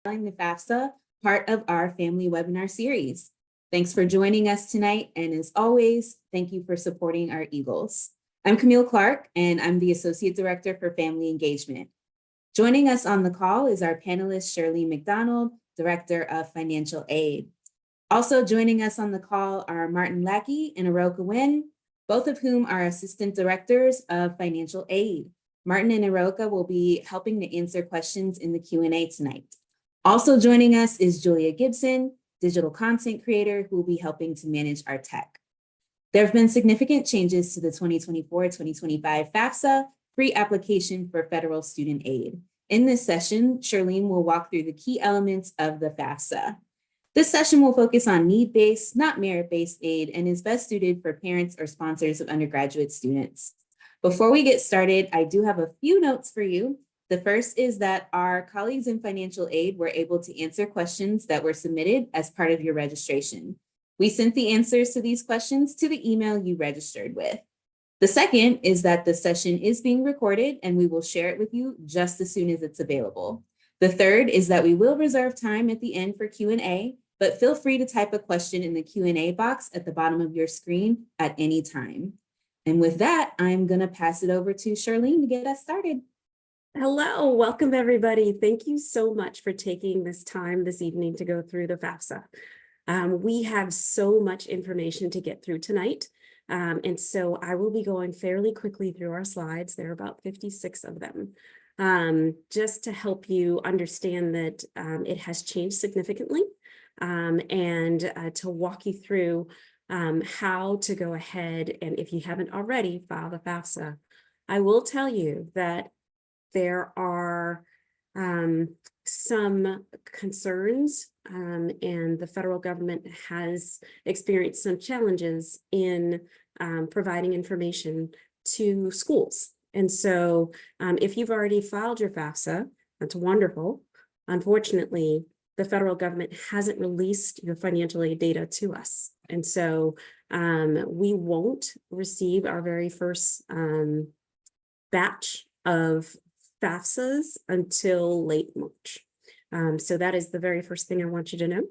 The FAFSA, part of our family webinar series. Thanks for joining us tonight, and as always, thank you for supporting our Eagles. I'm Camille Clark, and I'm the Associate Director for Family Engagement. Joining us on the call is our panelist, Shirley McDonald, Director of Financial Aid. Also joining us on the call are Martin Lackey and Aroka Wynn, both of whom are Assistant Directors of Financial Aid. Martin and Aroka will be helping to answer questions in the Q&A tonight. Also joining us is Julia Gibson, digital content creator, who will be helping to manage our tech. There have been significant changes to the 2024-2025 FAFSA free application for federal student aid. In this session, Charlene will walk through the key elements of the FAFSA. This session will focus on need-based, not merit-based aid, and is best suited for parents or sponsors of undergraduate students. Before we get started, I do have a few notes for you. The first is that our colleagues in financial aid were able to answer questions that were submitted as part of your registration. We sent the answers to these questions to the email you registered with. The second is that the session is being recorded and we will share it with you just as soon as it's available. The third is that we will reserve time at the end for Q&A, but feel free to type a question in the Q&A box at the bottom of your screen at any time. And with that, I'm going to pass it over to Charlene to get us started. Hello, welcome everybody. Thank you so much for taking this time this evening to go through the FAFSA. We have so much information to get through tonight. And so I will be going fairly quickly through our slides. There are about 56 of them. Just to help you understand that it has changed significantly and to walk you through how to go ahead and, if you haven't already, file the FAFSA. I will tell you that there are some concerns and the federal government has experienced some challenges in providing information to schools. And so if you've already filed your FAFSA, that's wonderful. Unfortunately, the federal government hasn't released your financial aid data to us. And so we won't receive our very first batch of FAFSAs until late March. So that is the very first thing I want you to know.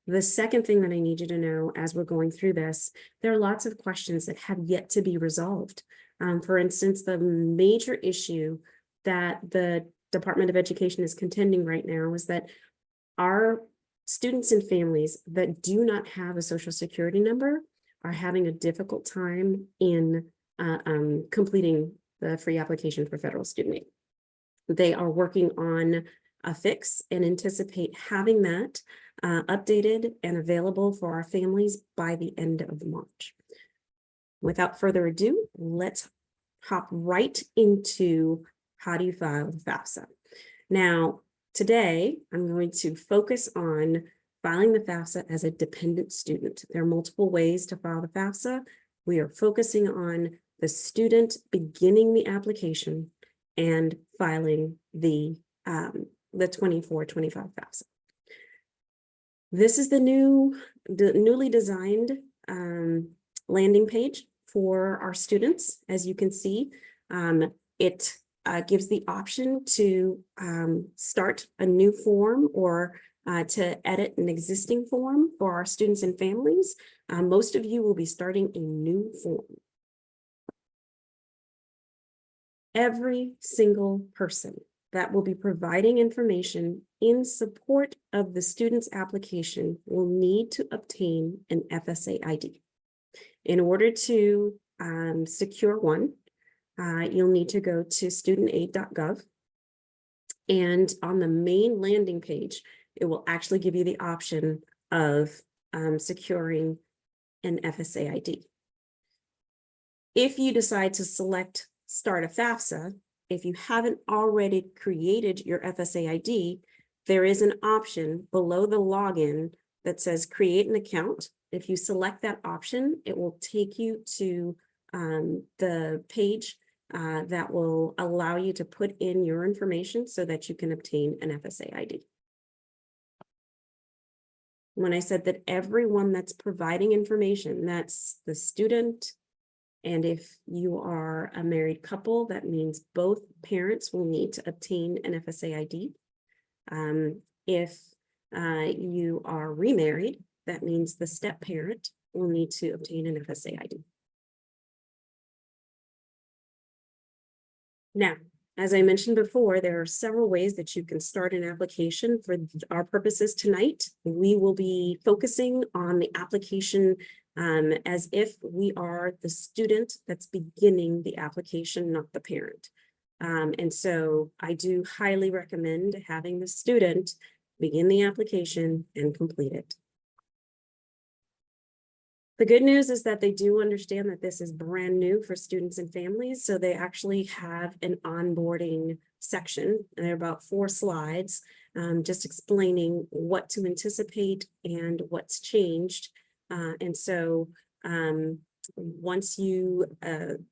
The second thing that I need you to know as we're going through this, there are lots of questions that have yet to be resolved. For instance, the major issue that the Department of Education is contending right now is that our students and families that do not have a Social Security number are having a difficult time in completing the free application for federal student aid. They are working on a fix and anticipate having that updated and available for our families by the end of March. Without further ado, let's hop right into how do you file the FAFSA. Now, today, I'm going to focus on filing the FAFSA as a dependent student. There are multiple ways to file the FAFSA. We are focusing on the student beginning the application and filing the 24-25 FAFSA. This is the newly designed landing page for our students. As you can see, it gives the option to start a new form or to edit an existing form for our students and families. Most of you will be starting a new form. Every single person that will be providing information in support of the student's application will need to obtain an FSA ID. In order to secure one, you'll need to go to studentaid.gov, and on the main landing page, it will actually give you the option of securing an FSA ID. If you decide to select Start a FAFSA, if you haven't already created your FSA ID, there is an option below the login that says Create an Account. If you select that option, it will take you to the page that will allow you to put in your information so that you can obtain an FSA ID. When I said that everyone that's providing information, that's the student, and if you are a married couple, that means both parents will need to obtain an FSA ID. If you are remarried, that means the step parent will need to obtain an FSA ID. Now, as I mentioned before, there are several ways that you can start an application. For our purposes tonight, we will be focusing on the application as if we are the student that's beginning the application, not the parent. And so I do highly recommend having the student begin the application and complete it. The good news is that they do understand that this is brand new for students and families, so they actually have an onboarding section, and there are about 4 slides, just explaining what to anticipate and what's changed. And so once you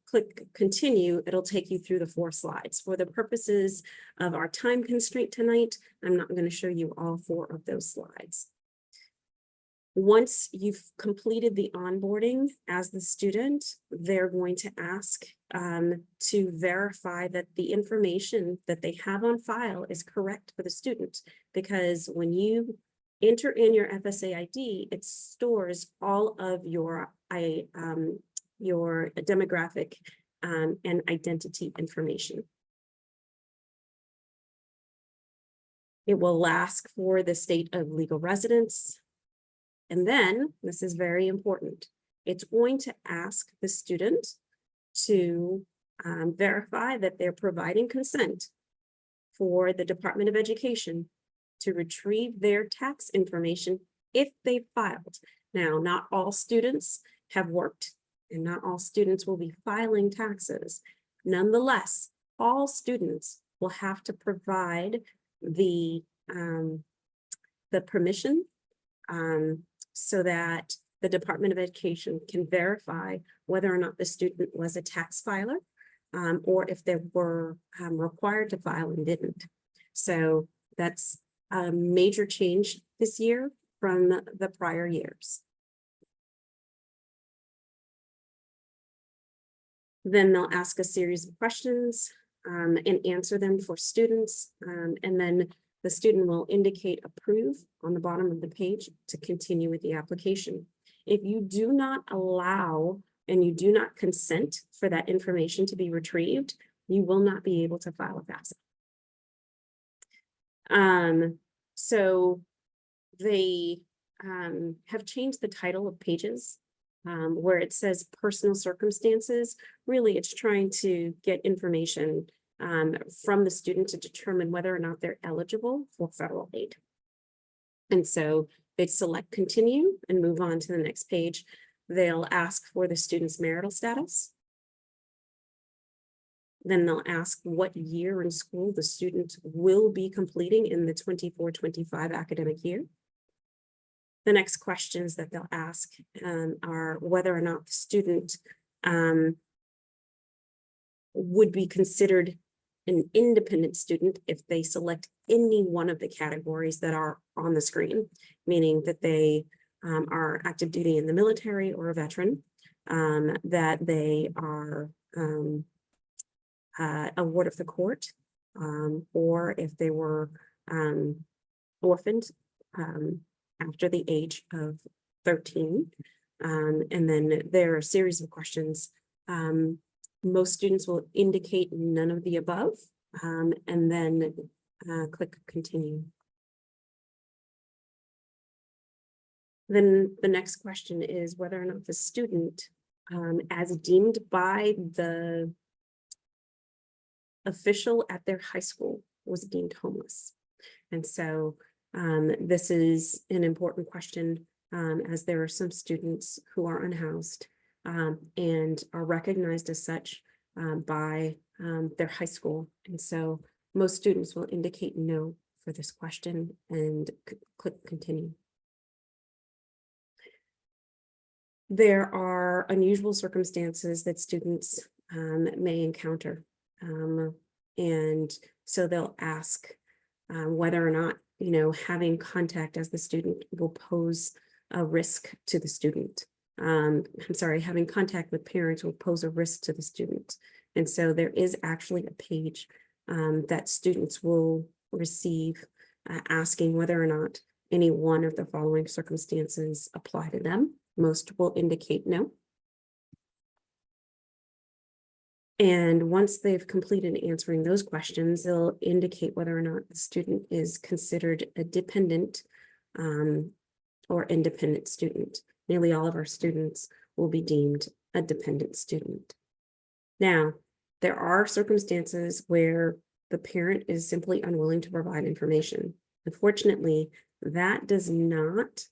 click continue, it'll take you through the 4 slides. For the purposes of our time constraint tonight, I'm not going to show you all 4 of those slides. Once you've completed the onboarding as the student, they're going to ask to verify that the information that they have on file is correct for the student. Because when you enter in your FSA ID, it stores all of your demographic and identity information. It will ask for the state of legal residence. And then, this is very important, it's going to ask the student to verify that they're providing consent for the Department of Education to retrieve their tax information if they filed. Now, not all students have worked, and not all students will be filing taxes. Nonetheless, all students will have to provide the permission so that the Department of Education can verify whether or not the student was a tax filer or if they were required to file and didn't. So that's a major change this year from the prior years. Then they'll ask a series of questions and answer them for students, and then the student will indicate approve on the bottom of the page to continue with the application. If you do not allow and you do not consent for that information to be retrieved, you will not be able to file a FAFSA. So they have changed the title of pages where it says personal circumstances. Really, it's trying to get information from the student to determine whether or not they're eligible for federal aid. And so they select continue and move on to the next page. They'll ask for the student's marital status. Then they'll ask what year in school the student will be completing in the 24-25 academic year. The next questions that they'll ask are whether or not the student would be considered an independent student if they select any one of the categories that are on the screen, meaning that they are active duty in the military or a veteran, that they are a ward of the court, or if they were orphaned after the age of 13. And then there are a series of questions. Most students will indicate none of the above, and then click continue. Then the next question is whether or not the student, as deemed by the official at their high school, was deemed homeless. And so this is an important question, as there are some students who are unhoused and are recognized as such by their high school. And so most students will indicate no for this question and click continue. There are unusual circumstances that students may encounter. And so they'll ask whether or not, having contact as the student will pose a risk to the student. Having contact with parents will pose a risk to the student. And so there is actually a page that students will receive asking whether or not any one of the following circumstances apply to them. Most will indicate no. And once they've completed answering those questions, they'll indicate whether or not the student is considered a dependent or independent student. Nearly all of our students will be deemed a dependent student. Now, there are circumstances where the parent is simply unwilling to provide information. Unfortunately, that does not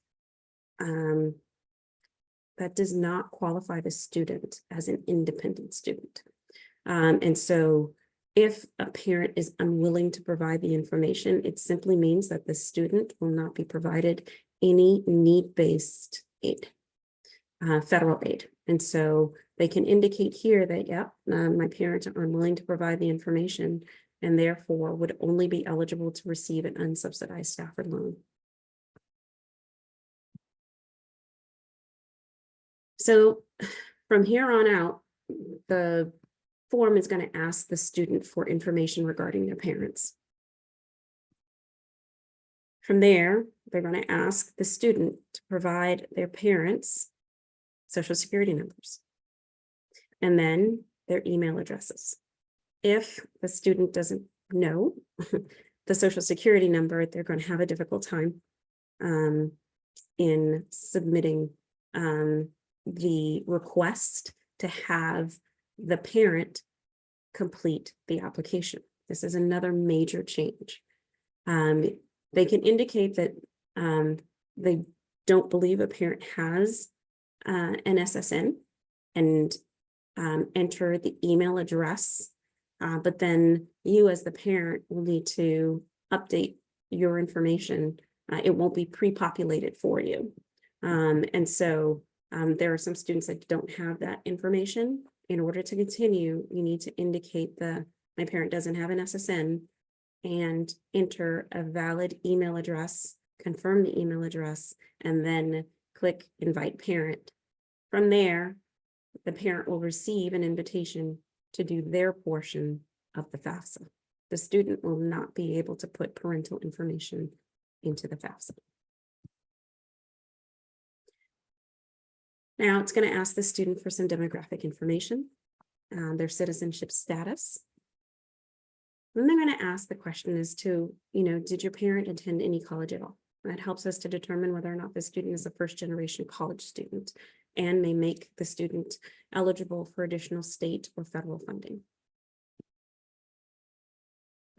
qualify the student as an independent student. And so if a parent is unwilling to provide the information, it simply means that the student will not be provided any need-based aid, federal aid. And so they can indicate here that, yep, my parents are unwilling to provide the information and therefore would only be eligible to receive an unsubsidized Stafford loan. So from here on out, the form is going to ask the student for information regarding their parents. From there, they're going to ask the student to provide their parents' social security numbers and then their email addresses. If the student doesn't know the social security number, they're going to have a difficult time in submitting the request to have the parent complete the application. This is another major change. They can indicate that they don't believe a parent has an SSN and enter the email address, but then you as the parent will need to update your information. It won't be pre-populated for you. And so there are some students that don't have that information. In order to continue, you need to indicate my parent doesn't have an SSN and enter a valid email address, confirm the email address, and then click invite parent. From there, the parent will receive an invitation to do their portion of the FAFSA. The student will not be able to put parental information into the FAFSA. Now it's going to ask the student for some demographic information, their citizenship status. Then they're going to ask the question as to, did your parent attend any college at all? That helps us to determine whether or not the student is a first-generation college student and may make the student eligible for additional state or federal funding.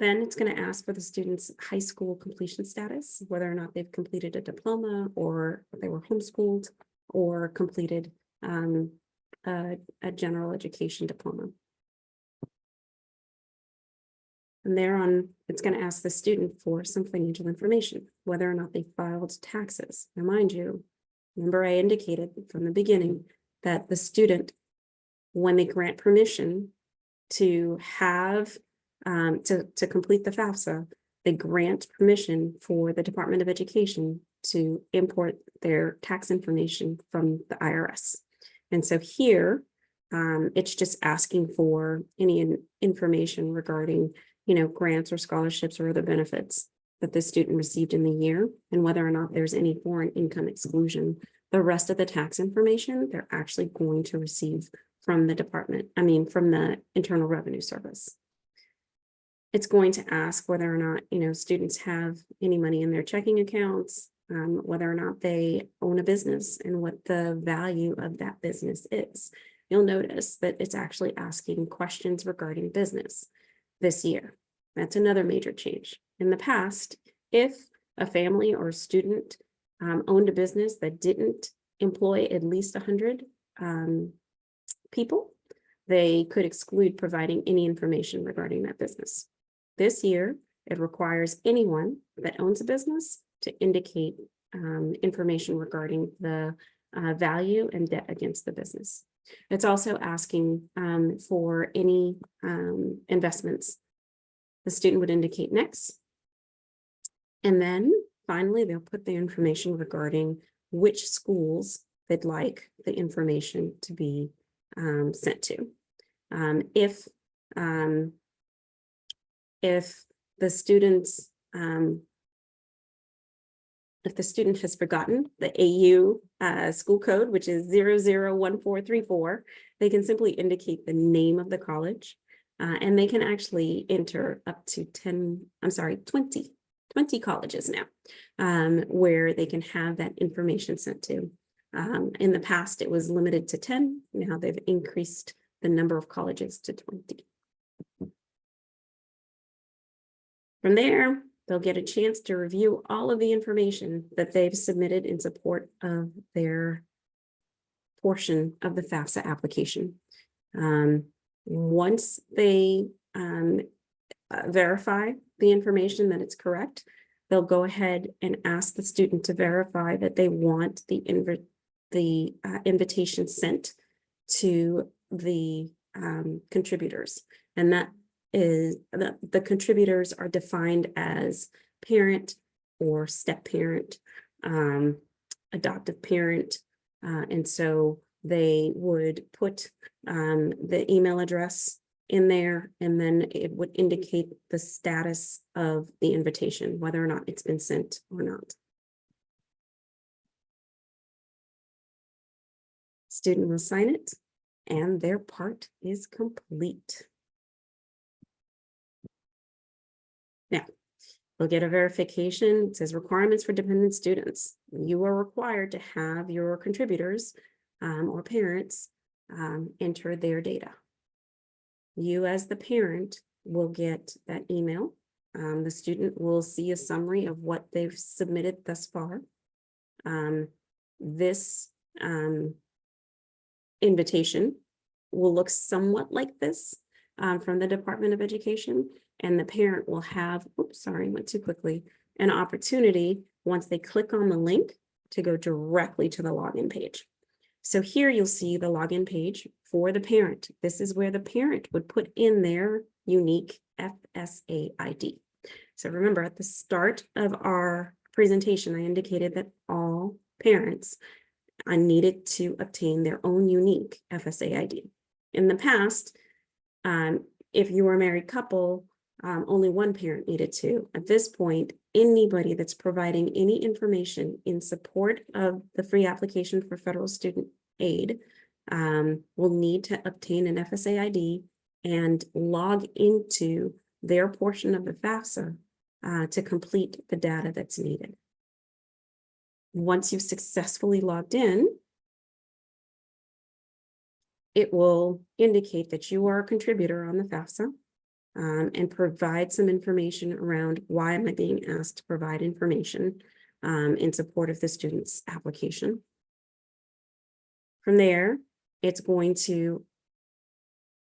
Then it's going to ask for the student's high school completion status, whether or not they've completed a diploma or they were homeschooled or completed a general education diploma. And thereon, it's going to ask the student for some financial information, whether or not they filed taxes. Now, mind you, remember I indicated from the beginning that the student, when they grant permission to have, to complete the FAFSA, they grant permission for the Department of Education to import their tax information from the IRS. And so here, it's just asking for any information regarding grants or scholarships or other benefits that the student received in the year, and whether or not there's any foreign income exclusion. The rest of the tax information, they're actually going to receive from the from the Internal Revenue Service. It's going to ask whether or not, students have any money in their checking accounts, whether or not they own a business and what the value of that business is. You'll notice that it's actually asking questions regarding business this year. That's another major change. In the past, if a family or a student owned a business that didn't employ at least 100 people, they could exclude providing any information regarding that business. This year, it requires anyone that owns a business to indicate information regarding the value and debt against the business. It's also asking for any investments. The student would indicate next. And then finally, they'll put the information regarding which schools they'd like the information to be sent to. If the student's If the student has forgotten the AU school code, which is 001434, they can simply indicate the name of the college, and they can actually enter up to 20 colleges now, where they can have that information sent to. In the past, it was limited to 10. Now they've increased the number of colleges to 20. From there, they'll get a chance to review all of the information that they've submitted in support of their portion of the FAFSA application. Once they verify the information that it's correct, they'll go ahead and ask the student to verify that they want the invitation sent to the contributors. And that is the contributors are defined as parent or step parent, adoptive parent. And so they would put the email address in there, and then it would indicate the status of the invitation, whether or not it's been sent or not. Student will sign it, and their part is complete. Now, they'll get a verification. It says requirements for dependent students. You are required to have your contributors or parents enter their data. You as the parent will get that email. The student will see a summary of what they've submitted thus far. This invitation will look somewhat like this from the Department of Education, and the parent will have, oops, sorry, went too quickly, an opportunity once they click on the link to go directly to the login page. So here you'll see the login page for the parent. This is where the parent would put in their unique FSA ID. So remember, at the start of our presentation, I indicated that all parents needed to obtain their own unique FSA ID. In the past, if you were a married couple, only one parent needed to. At this point, anybody that's providing any information in support of the free application for federal student aid will need to obtain an FSA ID and log into their portion of the FAFSA to complete the data that's needed. Once you've successfully logged in, it will indicate that you are a contributor on the FAFSA and provide some information around why am I being asked to provide information in support of the student's application. From there, it's going to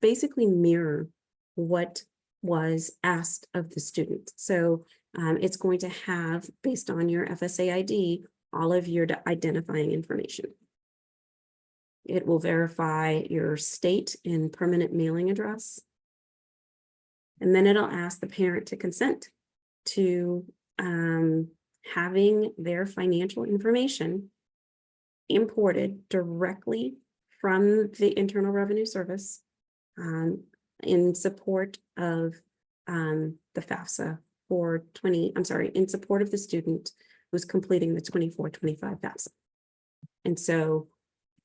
basically mirror what was asked of the student. So it's going to have, based on your FSA ID, all of your identifying information. It will verify your state and permanent mailing address. And then it'll ask the parent to consent to having their financial information imported directly from the Internal Revenue Service in support of the FAFSA for in support of the student who's completing the 24-25 FAFSA. And so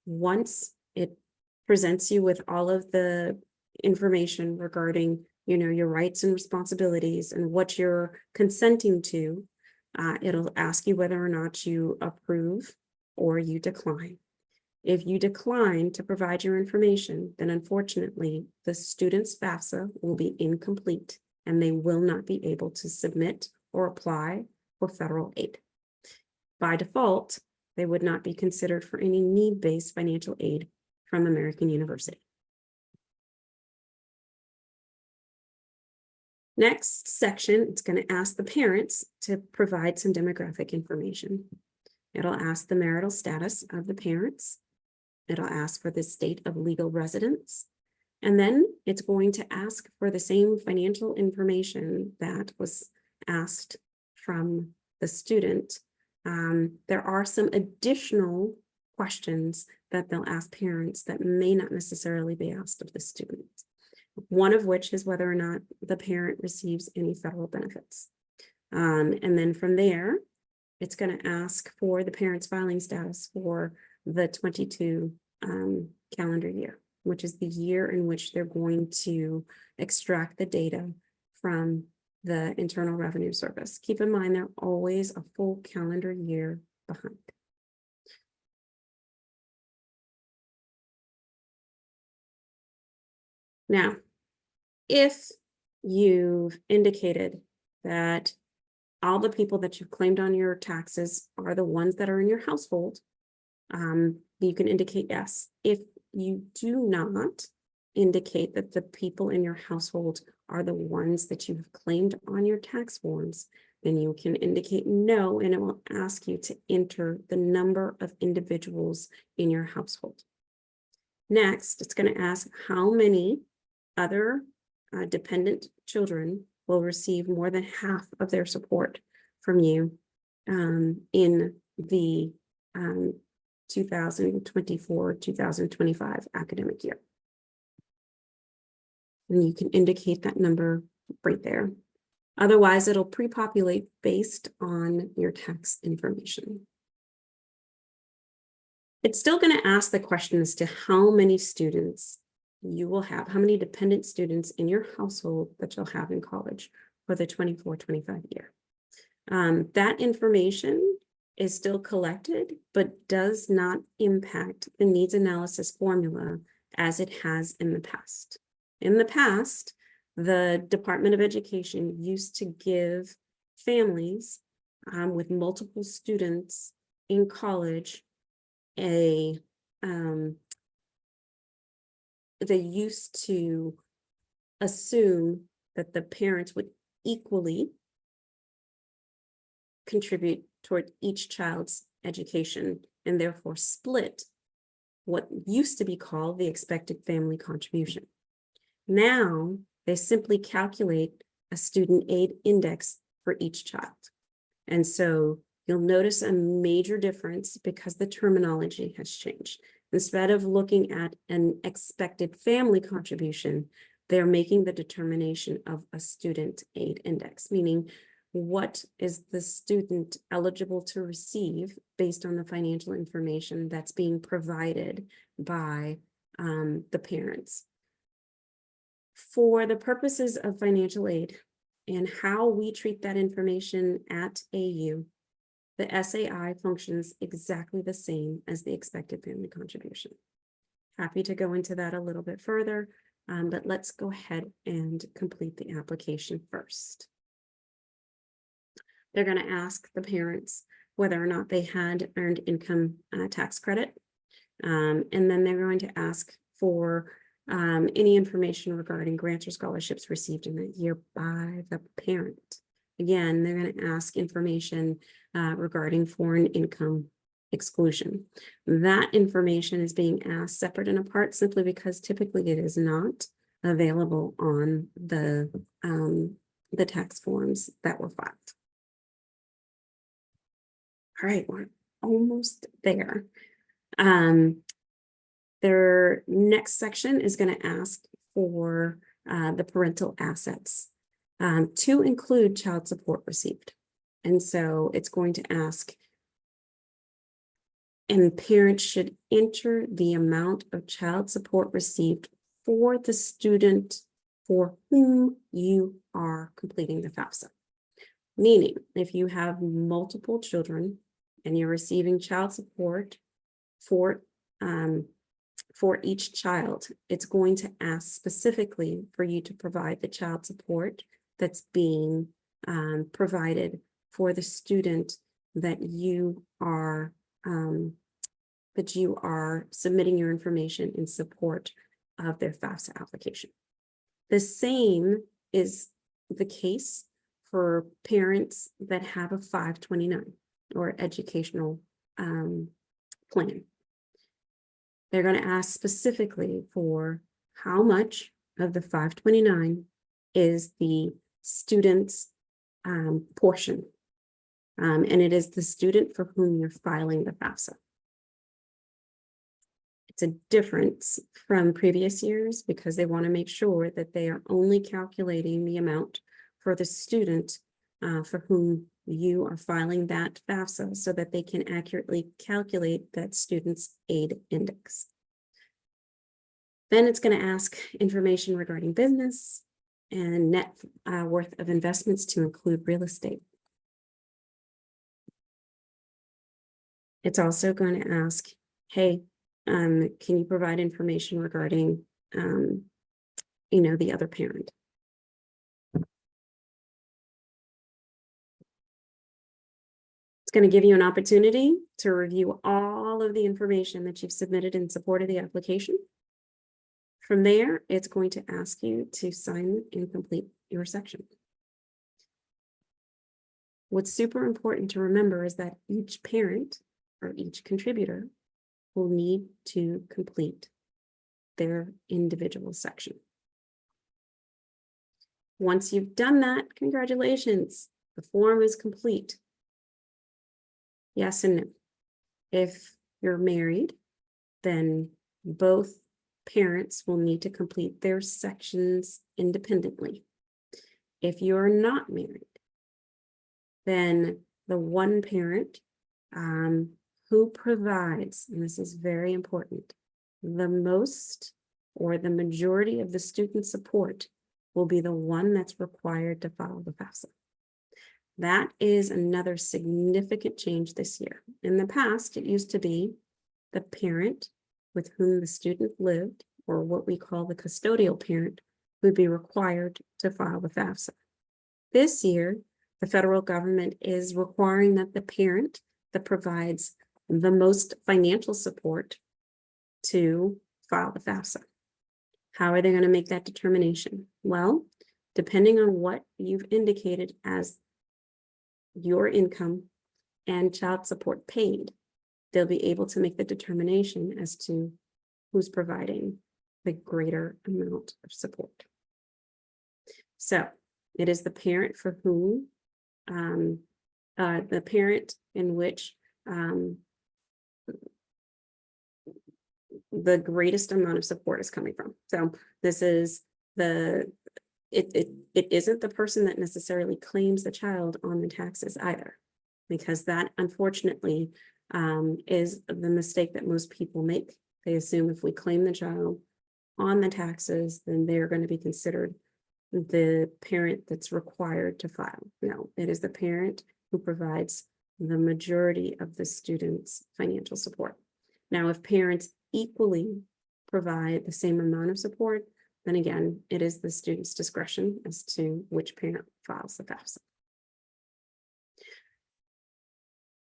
once it presents you with all of the information regarding, your rights and responsibilities and what you're consenting to, it'll ask you whether or not you approve or you decline. If you decline to provide your information, then unfortunately, the student's FAFSA will be incomplete and they will not be able to submit or apply for federal aid. By default, they would not be considered for any need-based financial aid from American University. Next section, it's going to ask the parents to provide some demographic information. It'll ask the marital status of the parents. It'll ask for the state of legal residence. And then it's going to ask for the same financial information that was asked from the student. There are some additional questions that they'll ask parents that may not necessarily be asked of the student. One of which is whether or not the parent receives any federal benefits. And then from there, it's going to ask for the parents' filing status for the 22 calendar year, which is the year in which they're going to extract the data from the Internal Revenue Service. Keep in mind, they're always a full calendar year behind. Now, if you've indicated that all the people that you've claimed on your taxes are the ones that are in your household, you can indicate yes. If you do not indicate that the people in your household are the ones that you've claimed on your tax forms, then you can indicate no, and it will ask you to enter the number of individuals in your household. Next, it's going to ask how many other dependent children will receive more than half of their support from you in the 2024-2025 academic year. And you can indicate that number right there. Otherwise, it'll pre-populate based on your tax information. It's still going to ask the question as to how many students you will have, how many dependent students in your household that you'll have in college for the 24-25 year. That information is still collected, but does not impact the needs analysis formula as it has in the past. In the past, the Department of Education used to give families with multiple students in college they used to assume that the parents would equally contribute toward each child's education and therefore split what used to be called the expected family contribution. Now, they simply calculate a student aid index for each child. And so you'll notice a major difference because the terminology has changed. Instead of looking at an expected family contribution, they're making the determination of a student aid index, meaning what is the student eligible to receive based on the financial information that's being provided by the parents. For the purposes of financial aid and how we treat that information at AU, the SAI functions exactly the same as the expected family contribution. Happy to go into that a little bit further, but let's go ahead and complete the application first. They're going to ask the parents whether or not they had earned income tax credit, and then they're going to ask for any information regarding grants or scholarships received in that year by the parent. Again, they're going to ask information regarding foreign income exclusion. That information is being asked separate and apart simply because typically it is not available on the tax forms that were filed. All right, we're almost there. Their next section is going to ask for the parental assets to include child support received. And so it's going to ask, and parents should enter the amount of child support received for the student for whom you are completing the FAFSA. Meaning, if you have multiple children and you're receiving child support for each child, it's going to ask specifically for you to provide the child support that's being provided for the student that you are submitting your information in support of their FAFSA application. The same is the case for parents that have a 529 or educational plan. They're going to ask specifically for how much of the 529 is the student's portion. And it is the student for whom you're filing the FAFSA. It's a difference from previous years because they want to make sure that they are only calculating the amount for the student for whom you are filing that FAFSA so that they can accurately calculate that student's aid index. Then it's going to ask information regarding business and net worth of investments to include real estate. It's also going to ask, hey, can you provide information regarding, the other parent? It's going to give you an opportunity to review all of the information that you've submitted in support of the application. From there, it's going to ask you to sign and complete your section. What's super important to remember is that each parent or each contributor will need to complete their individual section. Once you've done that, congratulations, the form is complete. Yes and no. If you're married, then both parents will need to complete their sections independently. If you're not married, then the one parent who provides, and this is very important, the most or the majority of the student support will be the one that's required to follow the FAFSA. That is another significant change this year. In the past, it used to be the parent with whom the student lived, or what we call the custodial parent, would be required to file the FAFSA. This year, the federal government is requiring that the parent that provides the most financial support to file the FAFSA. How are they going to make that determination? Well, depending on what you've indicated as your income and child support paid, they'll be able to make the determination as to who's providing the greater amount of support. So it is the parent for whom, the parent in which the greatest amount of support is coming from. So this is it isn't the person that necessarily claims the child on the taxes either, because that unfortunately is the mistake that most people make. They assume if we claim the child on the taxes, then they're going to be considered the parent that's required to file. No, it is the parent who provides the majority of the student's financial support. Now, if parents equally provide the same amount of support, then again, it is the student's discretion as to which parent files the FAFSA.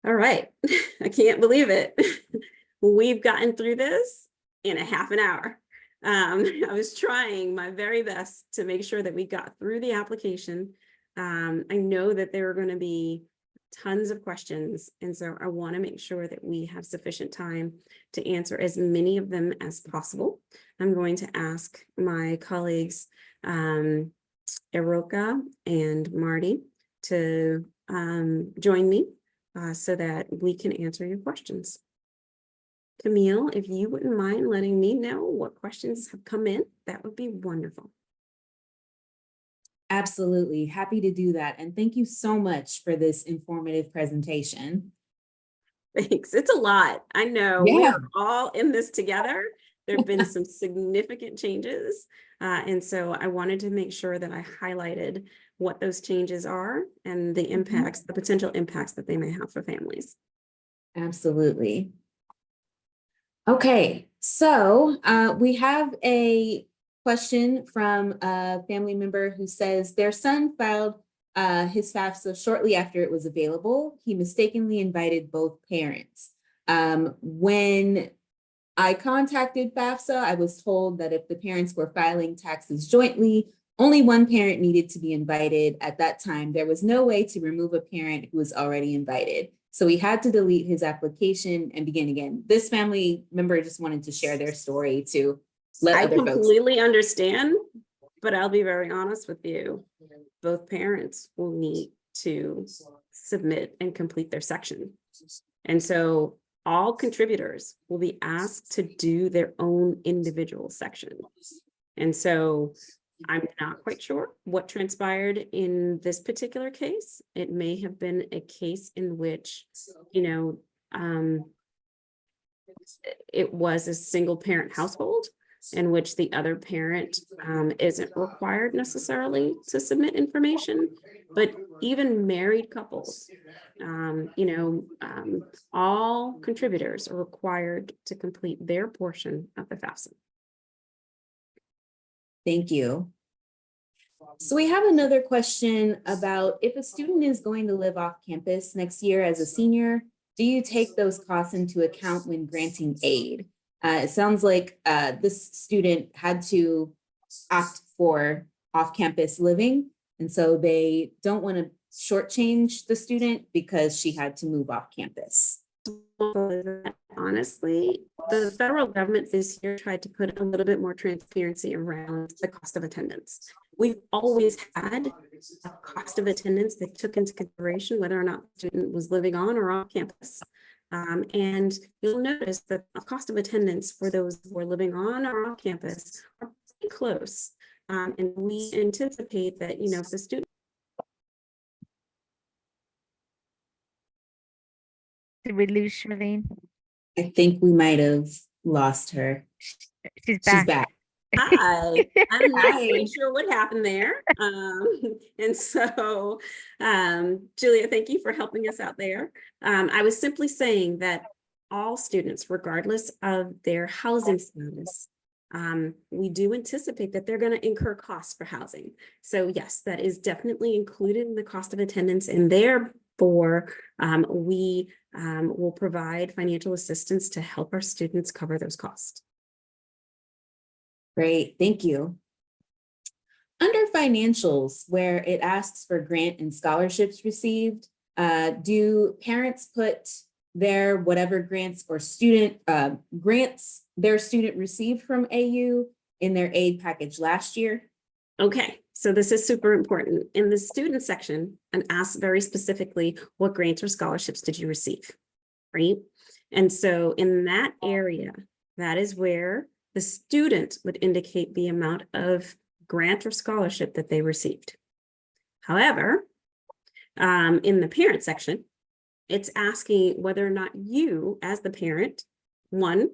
All right, I can't believe it. We've gotten through this in a half an hour. I was trying my very best to make sure that we got through the application. I know that there are going to be tons of questions, and so I want to make sure that we have sufficient time to answer as many of them as possible. I'm going to ask my colleagues, Eroka and Marty, to join me so that we can answer your questions. Camille, if you wouldn't mind letting me know what questions have come in, that would be wonderful. Absolutely. Happy to do that. And thank you so much for this informative presentation. Thanks. It's a lot. I know. Yeah. We're all in this together. There have been some significant changes. And so I wanted to make sure that I highlighted what those changes are and the impacts, the potential impacts that they may have for families. Absolutely. Okay, so we have a question from a family member who says their son filed his FAFSA shortly after it was available. He mistakenly invited both parents. When I contacted FAFSA, I was told that if the parents were filing taxes jointly, only one parent needed to be invited. At that time, there was no way to remove a parent who was already invited. So he had to delete his application and begin again. This family member just wanted to share their story to let other folks. I completely understand, but I'll be very honest with you. Both parents will need to submit and complete their section. And so all contributors will be asked to do their own individual section. And so I'm not quite sure what transpired in this particular case. It may have been a case in which, you know, it was a single parent household in which the other parent isn't required necessarily to submit information, but even married couples, all contributors are required to complete their portion of the FAFSA. Thank you. So we have another question about if a student is going to live off campus next year as a senior, do you take those costs into account when granting aid? It sounds like this student had to opt for off-campus living, and so they don't want to shortchange the student because she had to move off campus. Honestly, the federal government this year tried to put a little bit more transparency around the cost of attendance. We've always had a cost of attendance that took into consideration whether or not the student was living on or off campus. And you'll notice that the cost of attendance for those who are living on or off campus are pretty close. And we anticipate that, if the student Did we lose Charlene? I think we might have lost her. She's She's back. back. Hi, I'm not Hi. quite sure what happened there. And so, Julia, thank you for helping us out there. I was simply saying that all students, regardless of their housing status, we do anticipate that they're going to incur costs for housing. So yes, that is definitely included in the cost of attendance, and therefore we will provide financial assistance to help our students cover those costs. Great, thank you. Under financials, where it asks for grant and scholarships received, do parents put their whatever grants or student grants their student received from AU in their aid package last year? Okay, so this is super important. In the student section, and asks very specifically, what grants or scholarships did you receive, right? And so in that area, that is where the student would indicate the amount of grant or scholarship that they received. However, in the parent section, it's asking whether or not you, as the parent, one,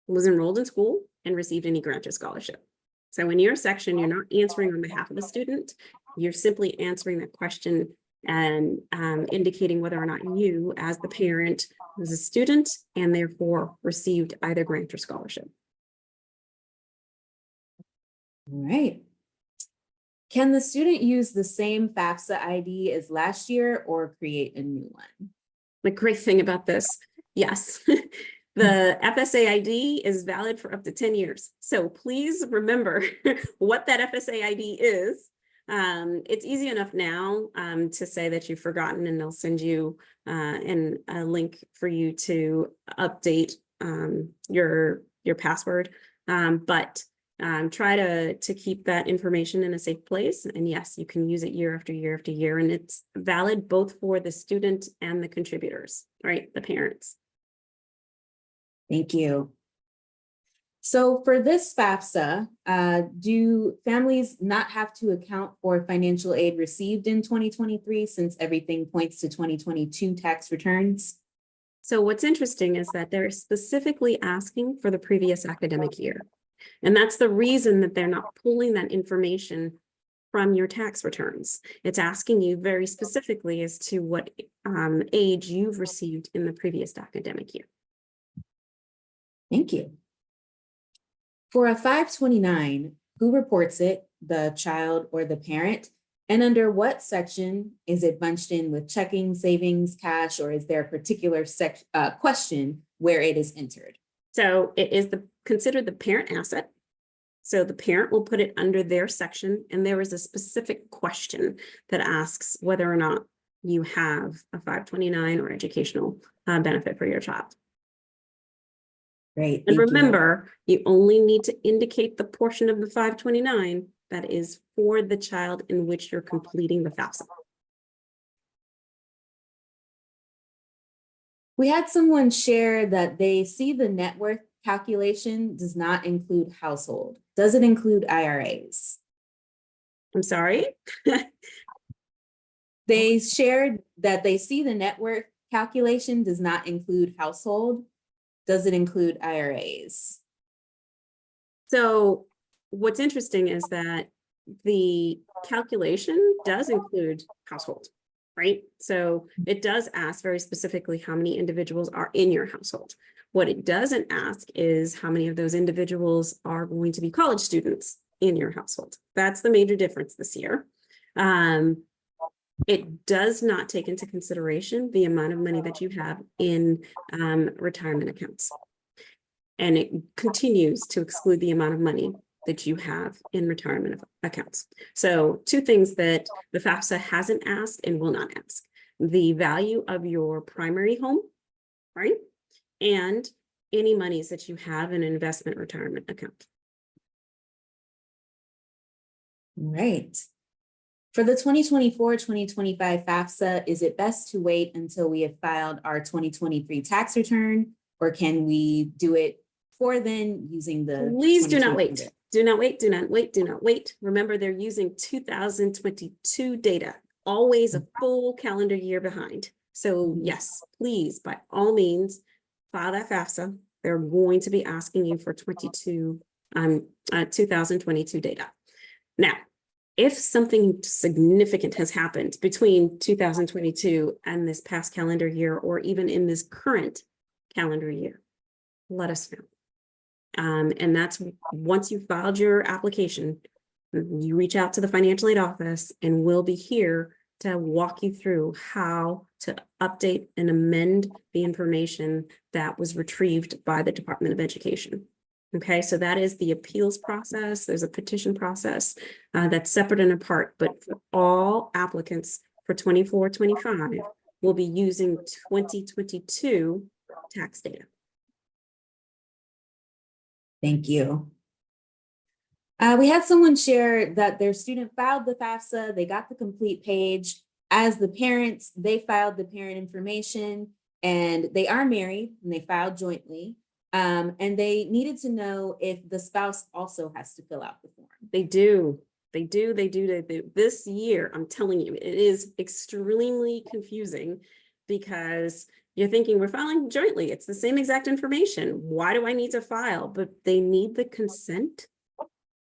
was enrolled in school and received any grant or scholarship. So in your section, you're not answering on behalf of the student, you're simply answering that question and indicating whether or not you, as the parent, was a student and therefore received either grant or scholarship. All right. Can the student use the same FAFSA ID as last year or create a new one? The great thing about this, yes, the FSA ID is valid for up to 10 years. So please remember what that FSA ID is. It's easy enough now to say that you've forgotten, and they'll send you a link for you to update your password. But try to keep that information in a safe place. And yes, you can use it year after year after year. And it's valid both for the student and the contributors, right? The parents. Thank you. So for this FAFSA, do families not have to account for financial aid received in 2023 since everything points to 2022 tax returns? So what's interesting is that they're specifically asking for the previous academic year. And that's the reason that they're not pulling that information from your tax returns. It's asking you very specifically as to what age you've received in the previous academic year. Thank you. For a 529, who reports it, the child or the parent? And under what section is it bunched in with checking, savings, cash, or is there a particular question where it is entered? So it is considered the parent asset. So the parent will put it under their section, and there is a specific question that asks whether or not you have a 529 or educational benefit for your child. Great. And remember, you only need to indicate the portion of the 529 that is for the child in which you're completing the FAFSA. We had someone share that they see the net worth calculation does not include household. Does it include IRAs? I'm sorry. They shared that they see the net worth calculation does not include household. Does it include IRAs? So what's interesting is that the calculation does include household, right? So it does ask very specifically how many individuals are in your household. What it doesn't ask is how many of those individuals are going to be college students in your household. That's the major difference this year. It does not take into consideration the amount of money that you have in retirement accounts. And it continues to exclude the amount of money that you have in retirement accounts. So two things that the FAFSA hasn't asked and will not ask: the value of your primary home, right? And any monies that you have in an investment retirement account. Right. For the 2024-2025 FAFSA, is it best to wait until we have filed our 2023 tax return, or can we do it for then using the— Please do not wait. Do not wait, do not wait, do not wait. Remember, they're using 2022 data, always a full calendar year behind. So yes, please, by all means, file that FAFSA. They're going to be asking you for 2022 data. Now, if something significant has happened between 2022 and this past calendar year, or even in this current calendar year, let us know. And that's once you filed your application, you reach out to the financial aid office and we'll be here to walk you through how to update and amend the information that was retrieved by the Department of Education. Okay, so that is the appeals process. There's a petition process that's separate and apart, but for all applicants for 24-25 will be using 2022 tax data. Thank you. We had someone share that their student filed the FAFSA, they got the complete page. As the parents, they filed the parent information, and they are married and they filed jointly. And they needed to know if the spouse also has to fill out the form. They do. This year, I'm telling you, it is extremely confusing because you're thinking we're filing jointly. It's the same exact information. Why do I need to file? But they need the consent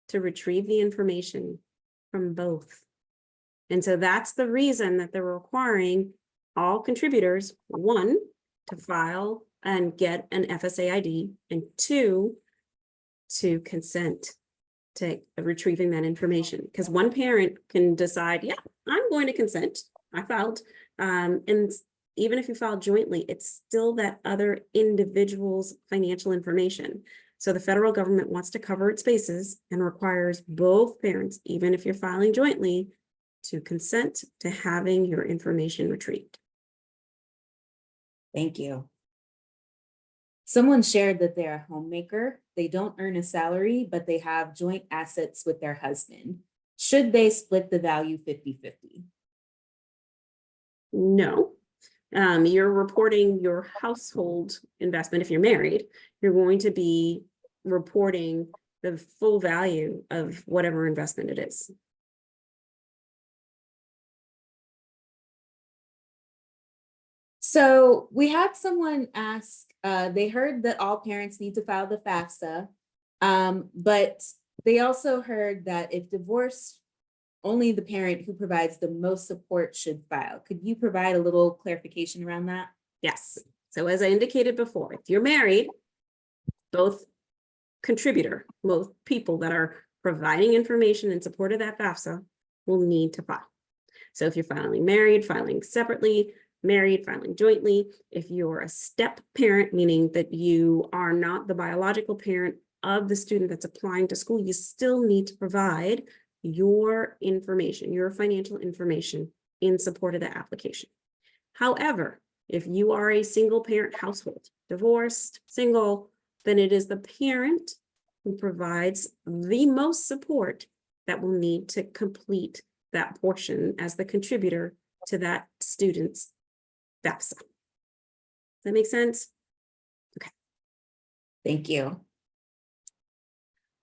to retrieve the information from both. And so that's the reason that they're requiring all contributors, one, to file and get an FSA ID, and two, to consent to retrieving that information. Because one parent can decide, yeah, I'm going to consent. I filed. And even if you file jointly, it's still that other individual's financial information. So the federal government wants to cover its bases and requires both parents, even if you're filing jointly, to consent to having your information retrieved. Thank you. Someone shared that they're a homemaker. They don't earn a salary, but they have joint assets with their husband. Should they split the value 50-50? No. You're reporting your household investment. If you're married, you're going to be reporting the full value of whatever investment it is. So we had someone ask, they heard that all parents need to file the FAFSA, but they also heard that if divorced, only the parent who provides the most support should file. Could you provide a little clarification around that? Yes. So as I indicated before, if you're married, both people that are providing information in support of that FAFSA will need to file. So if you're filing married, filing separately, married, filing jointly. If you're a step parent, meaning that you are not the biological parent of the student that's applying to school, you still need to provide your information, your financial information in support of the application. However, if you are a single parent household, divorced, single, then it is the parent who provides the most support that will need to complete that portion as the contributor to that student's FAFSA. Does that make sense? Okay. Thank you.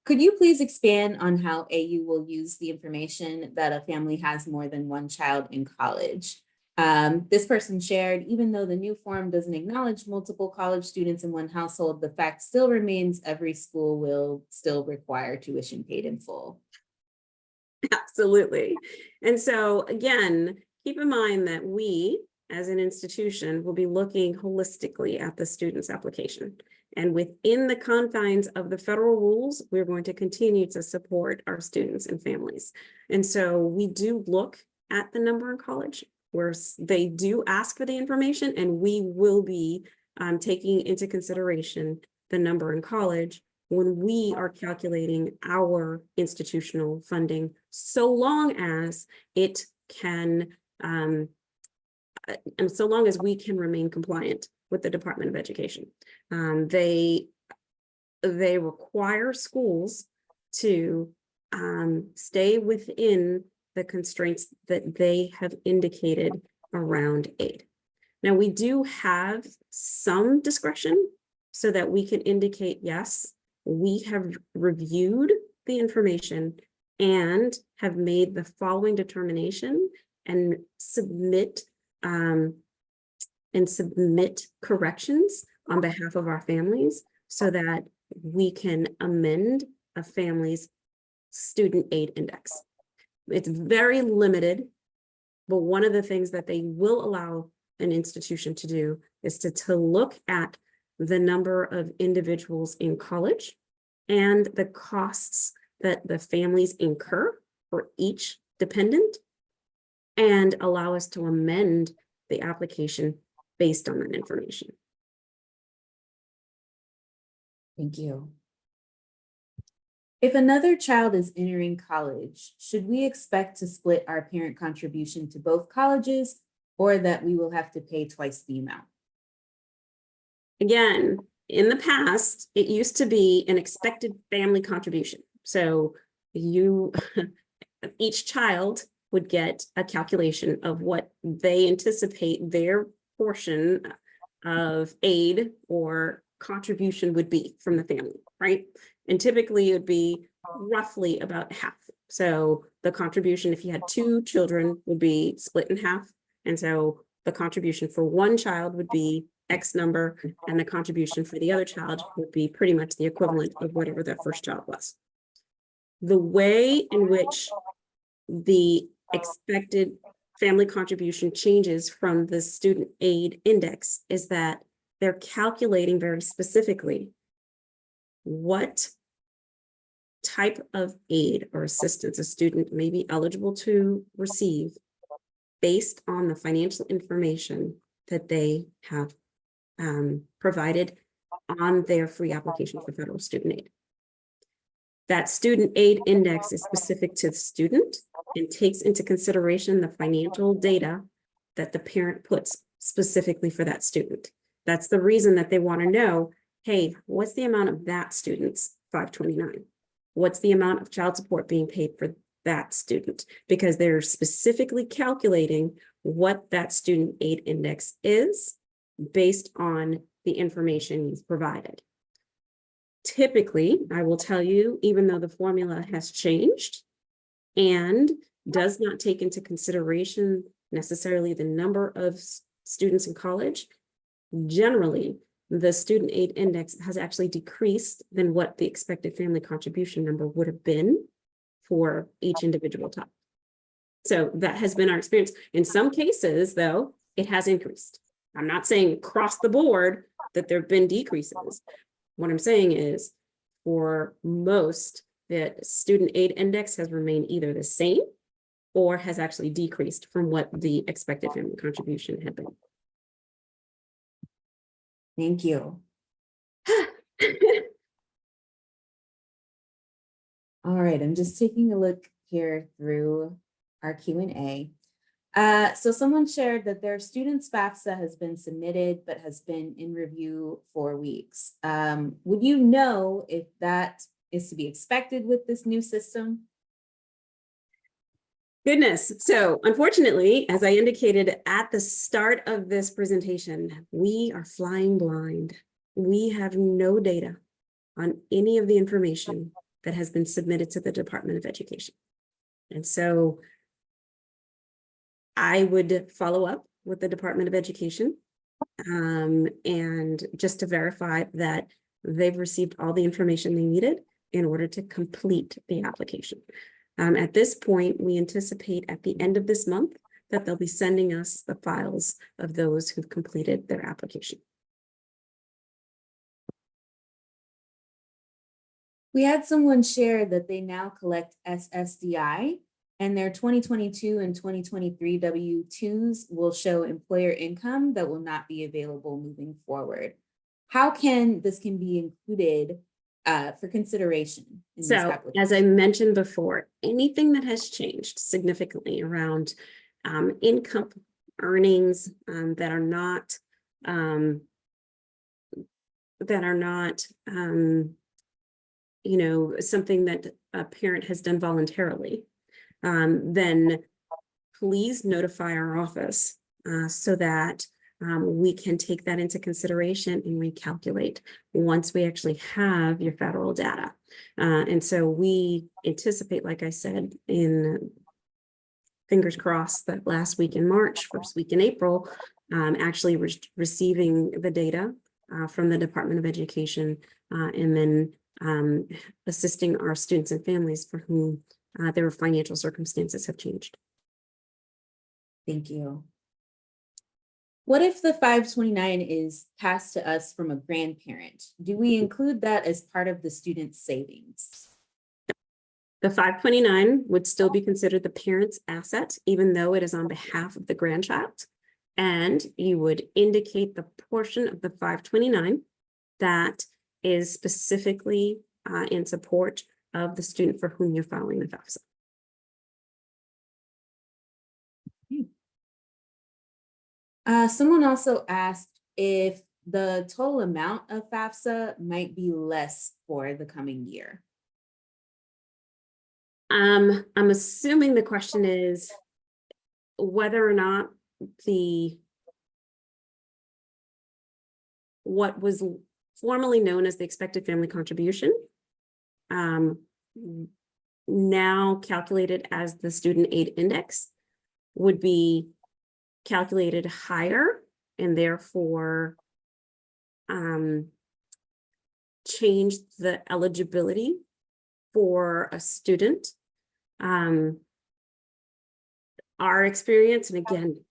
Could you please expand on how AU will use the information that a family has more than one child in college? This person shared, even though the new form doesn't acknowledge multiple college students in one household, the fact still remains every school will still require tuition paid in full. Absolutely. And so again, keep in mind that we, as an institution, will be looking holistically at the student's application. And within the confines of the federal rules, we're going to continue to support our students and families. And so we do look at the number in college where they do ask for the information, and we will be taking into consideration the number in college when we are calculating our institutional funding, so long as it can, and so long as we can remain compliant with the Department of Education. They require schools to stay within the constraints that they have indicated around aid. Now, we do have some discretion so that we can indicate, yes, we have reviewed the information and have made the following determination and submit corrections on behalf of our families so that we can amend a family's student aid index. It's very limited, but one of the things that they will allow an institution to do is to look at the number of individuals in college and the costs that the families incur for each dependent, and allow us to amend the application based on that information. Thank you. If another child is entering college, should we expect to split our parent contribution to both colleges, or that we will have to pay twice the amount? Again, in the past, it used to be an expected family contribution. So each child would get a calculation of what they anticipate their portion of aid or contribution would be from the family, right? And typically it would be roughly about half. So the contribution, if you had 2 children, would be split in half. And so the contribution for one child would be X number, and the contribution for the other child would be pretty much the equivalent of whatever their first child was. The way in which the expected family contribution changes from the student aid index is that they're calculating very specifically what type of aid or assistance a student may be eligible to receive based on the financial information that they have provided on their free application for federal student aid. That student aid index is specific to the student and takes into consideration the financial data that the parent puts specifically for that student. That's the reason that they want to know, hey, what's the amount of that student's 529? What's the amount of child support being paid for that student? Because they're specifically calculating what that student aid index is based on the information you've provided. Typically, I will tell you, even though the formula has changed and does not take into consideration necessarily the number of students in college, generally, the student aid index has actually decreased than what the expected family contribution number would have been for each individual child. So that has been our experience. In some cases, though, it has increased. I'm not saying across the board that there have been decreases. What I'm saying is, for most, the student aid index has remained either the same or has actually decreased from what the expected family contribution had been. Thank you. All right, I'm just taking a look here through our Q&A. So someone shared that their student's FAFSA has been submitted, but has been in review for weeks. Would you know if that is to be expected with this new system? Goodness. So unfortunately, as I indicated at the start of this presentation, we are flying blind. We have no data on any of the information that has been submitted to the Department of Education. And so I would follow up with the Department of Education and just to verify that they've received all the information they needed in order to complete the application. At this point, we anticipate at the end of this month that they'll be sending us the files of those who've completed their application. We had someone share that they now collect SSDI, and their 2022 and 2023 W-2s will show employer income that will not be available moving forward. How can this be included for consideration in this So, application? as I mentioned before, anything that has changed significantly around income earnings that are not you know, something that a parent has done voluntarily, then please notify our office so that we can take that into consideration and recalculate once we actually have your federal data. And so we anticipate, like I said, in fingers crossed, that last week in March, first week in April, actually receiving the data from the Department of Education and then assisting our students and families for whom their financial circumstances have changed. Thank you. What if the 529 is passed to us from a grandparent? Do we include that as part of the student's savings? The 529 would still be considered the parent's asset, even though it is on behalf of the grandchild. And you would indicate the portion of the 529 that is specifically in support of the student for whom you're filing the FAFSA. Someone also asked if the total amount of FAFSA might be less for the coming year. I'm assuming the question is whether or not what was formerly known as the expected family contribution, now calculated as the student aid index, would be calculated higher and therefore change the eligibility for a student. Our experience, and again,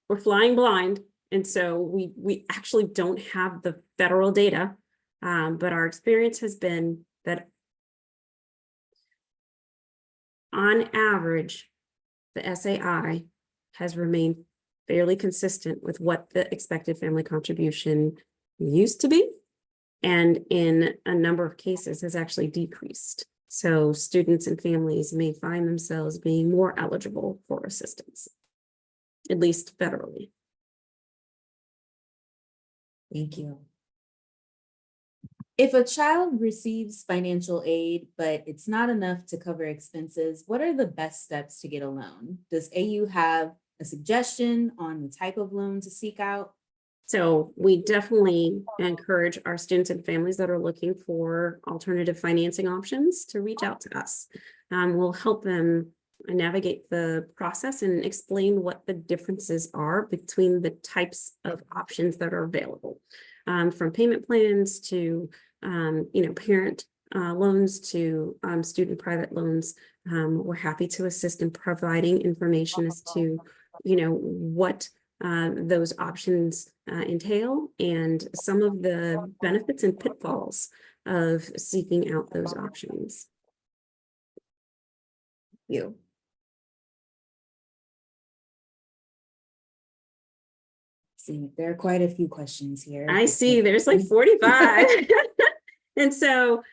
we're flying blind, and so we actually don't have the federal data, but our experience has been that on average, the SAI has remained fairly consistent with what the expected family contribution used to be, and in a number of cases has actually decreased. So students and families may find themselves being more eligible for assistance, at least federally. Thank you. If a child receives financial aid, but it's not enough to cover expenses, what are the best steps to get a loan? Does AU have a suggestion on the type of loan to seek out? So we definitely encourage our students and families that are looking for alternative financing options to reach out to us. We'll help them navigate the process and explain what the differences are between the types of options that are available, from payment plans to parent loans to student private loans. We're happy to assist in providing information as to what those options entail and some of the benefits and pitfalls of seeking out those options. Thank you. See, there are quite a few questions here. I see there's like 45. And so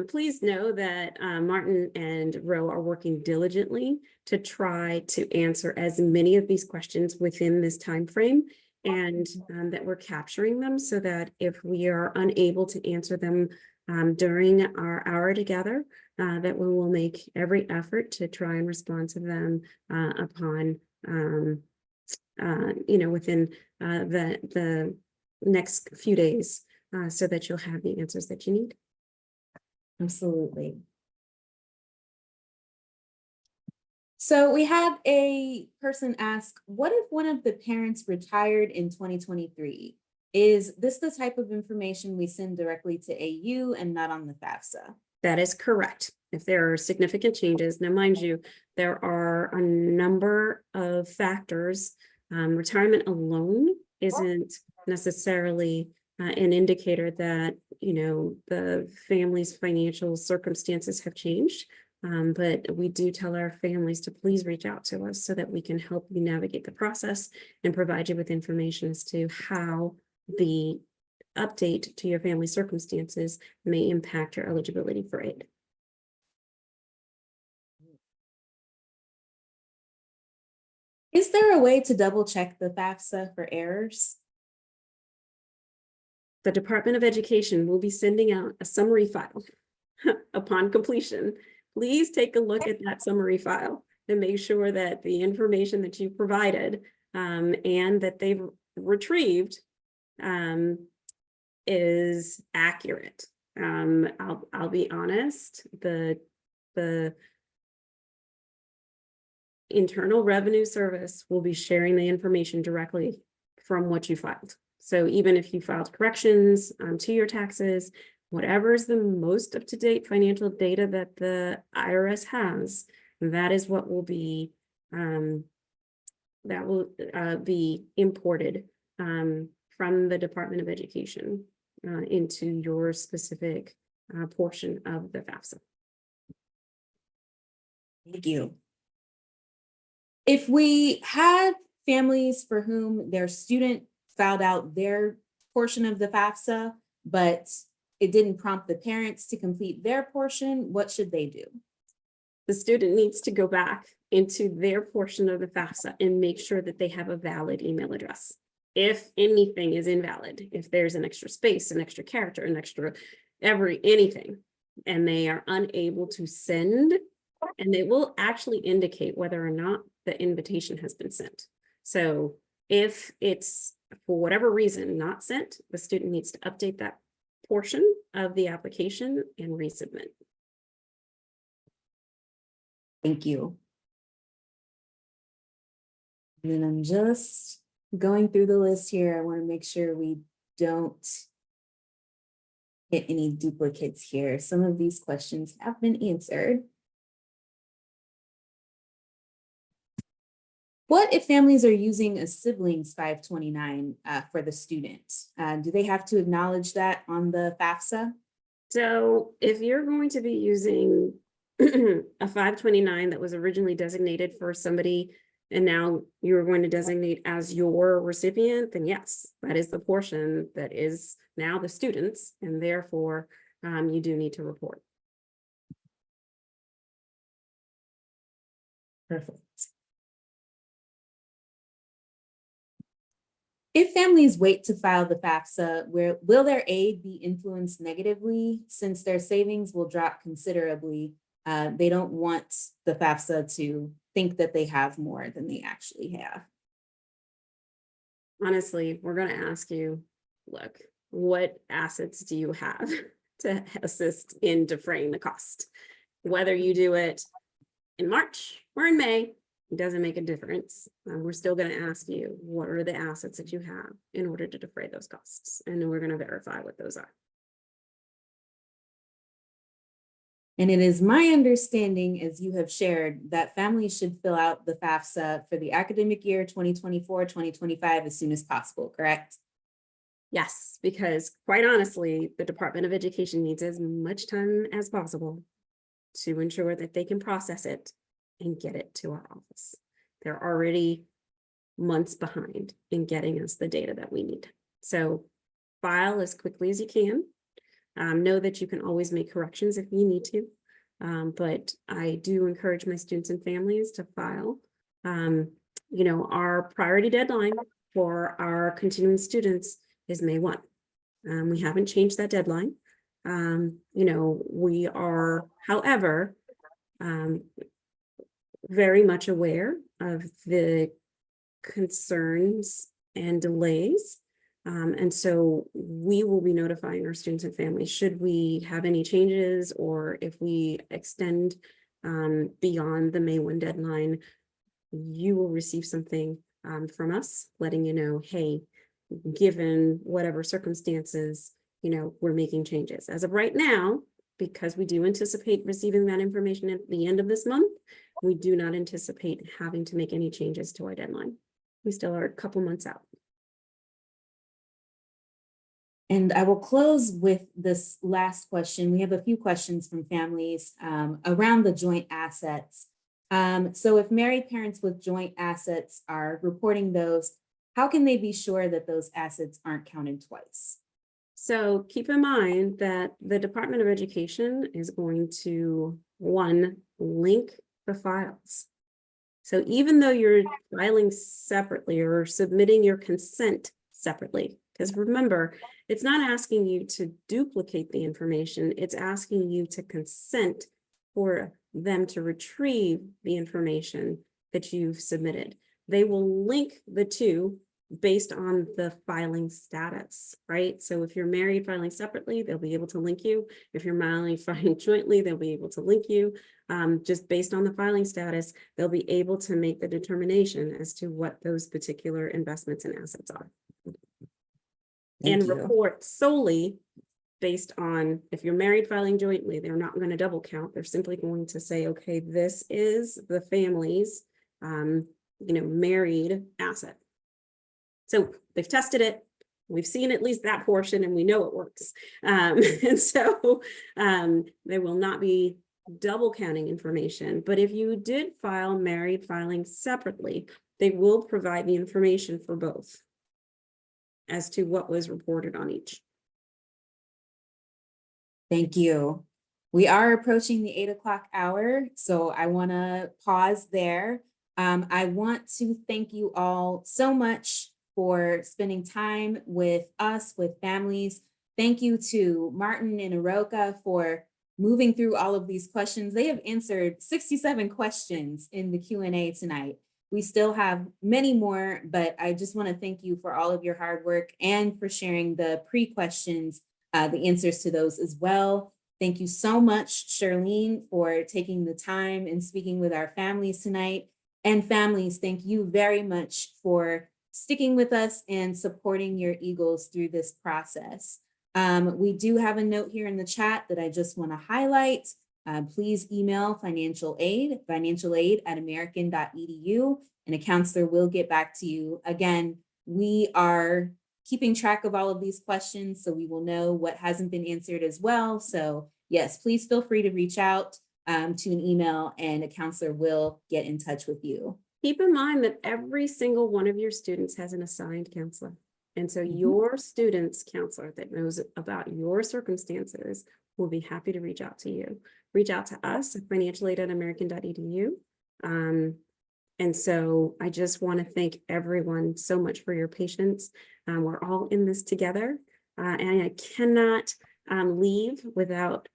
please know that Martin and Roe are working diligently to try to answer as many of these questions within this time frame, and that we're capturing them so that if we are unable to answer them during our hour together, that we will make every effort to try and respond to them upon within the next few days, so that you'll have the answers that you need. Absolutely. So we had a person ask, what if one of the parents retired in 2023? Is this the type of information we send directly to AU and not on the FAFSA? That is correct. If there are significant changes, now mind you, there are a number of factors. Retirement alone isn't necessarily an indicator that, the family's financial circumstances have changed. But we do tell our families to please reach out to us so that we can help you navigate the process and provide you with information as to how the update to your family circumstances may impact your eligibility for aid. Is there a way to double check the FAFSA for errors? The Department of Education will be sending out a summary file upon completion. Please take a look at that summary file and make sure that the information that you provided and that they've retrieved is accurate. I'll be honest, the Internal Revenue Service will be sharing the information directly from what you filed. So even if you filed corrections to your taxes, whatever is the most up-to-date financial data that the IRS has, that is what will be imported from the Department of Education into your specific portion of the FAFSA. Thank you. If we had families for whom their student filed out their portion of the FAFSA, but it didn't prompt the parents to complete their portion, what should they do? The student needs to go back into their portion of the FAFSA and make sure that they have a valid email address. If anything is invalid, if there's an extra space, an extra character, an extra anything, and they are unable to send, and it will actually indicate whether or not the invitation has been sent. So if it's for whatever reason not sent, the student needs to update that portion of the application and resubmit. Thank you. And then I'm just going through the list here. I want to make sure we don't hit any duplicates here. Some of these questions have been answered. What if families are using a sibling's 529 for the student? Do they have to acknowledge that on the FAFSA? So if you're going to be using a 529 that was originally designated for somebody and now you're going to designate as your recipient, then yes, that is the portion that is now the student's, and therefore you do need to report. Perfect. If families wait to file the FAFSA, will their aid be influenced negatively since their savings will drop considerably? They don't want the FAFSA to think that they have more than they actually have. Honestly, we're going to ask you, look, what assets do you have to assist in defraying the cost? Whether you do it in March or in May, it doesn't make a difference. We're still going to ask you, what are the assets that you have in order to defray those costs? And then we're going to verify what those are. And it is my understanding, as you have shared, that families should fill out the FAFSA for the academic year 2024-2025 as soon as possible, correct? Yes, because quite honestly, the Department of Education needs as much time as possible to ensure that they can process it and get it to our office. They're already months behind in getting us the data that we need. So file as quickly as you can. Know that you can always make corrections if you need to, but I do encourage my students and families to file. Our priority deadline for our continuing students is May 1. We haven't changed that deadline. We are, however, very much aware of the concerns and delays And so we will be notifying our students and families should we have any changes, or if we extend beyond the May 1 deadline, you will receive something from us letting you know, hey, given whatever circumstances, we're making changes. As of right now, because we do anticipate receiving that information at the end of this month, we do not anticipate having to make any changes to our deadline. We still are a couple months out. And I will close with this last question. We have a few questions from families around the joint assets. So if married parents with joint assets are reporting those, how can they be sure that those assets aren't counted twice? So keep in mind that the Department of Education is going to, one, link the files. So even though you're filing separately or submitting your consent separately, because remember, it's not asking you to duplicate the information, it's asking you to consent for them to retrieve the information that you've submitted. They will link the two based on the filing status, right? So if you're married filing separately, they'll be able to link you. If you're married filing jointly, they'll be able to link you. Just based on the filing status, they'll be able to make the determination as to what those particular investments and assets are. Thank and you. report solely based on, if you're married filing jointly, they're not going to double count. They're simply going to say, okay, this is the family's, married asset. So they've tested it. We've seen at least that portion and we know it works. And so there will not be double counting information. But if you did file married filing separately, they will provide the information for both as to what was reported on each. Thank you. We are approaching the 8 o'clock hour, so I want to pause there. I want to thank you all so much for spending time with us, with families. Thank you to Martin and Aroka for moving through all of these questions. They have answered 67 questions in the Q&A tonight. We still have many more, but I just want to thank you for all of your hard work and for sharing the pre-questions, the answers to those as well. Thank you so much, Charlene, for taking the time and speaking with our families tonight. And families, thank you very much for sticking with us and supporting your Eagles through this process. We do have a note here in the chat that I just want to highlight. Please email financial aid at american.edu, and a counselor will get back to you. Again, we are keeping track of all of these questions, so we will know what hasn't been answered as well. So yes, please feel free to reach out to an email, and a counselor will get in touch with you. Keep in mind that every single one of your students has an assigned counselor. And so your student's counselor that knows about your circumstances will be happy to reach out to you. Reach out to us at financialaid@american.edu. And so I just want to thank everyone so much for your patience. We're all in this together. And I cannot leave without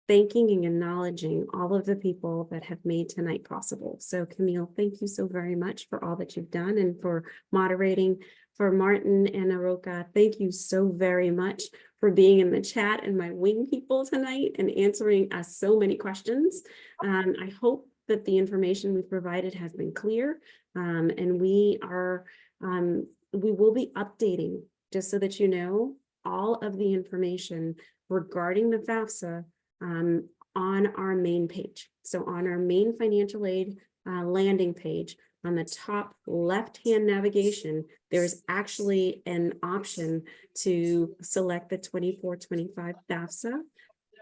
thanking and acknowledging all of the people that have made tonight possible. So Camille, thank you so very much for all that you've done and for moderating. For Martin and Aroka, thank you so very much for being in the chat and my wing people tonight and answering us so many questions. I hope that the information we've provided has been clear, and we will be updating, just so that you know, all of the information regarding the FAFSA on our main page. So on our main financial aid landing page, on the top left-hand navigation, there's actually an option to select the 24-25 FAFSA.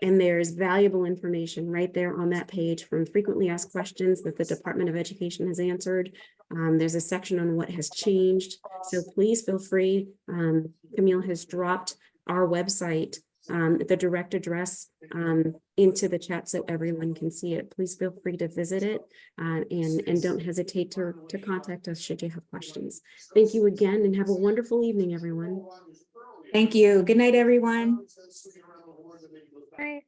And there's valuable information right there on that page from frequently asked questions that the Department of Education has answered. There's a section on what has changed. So please feel free. Camille has dropped our website, the direct address into the chat so everyone can see it. Please feel free to visit it and don't hesitate to contact us should you have questions. Thank you again and have a wonderful evening, everyone. Thank you. Good night, everyone. Right.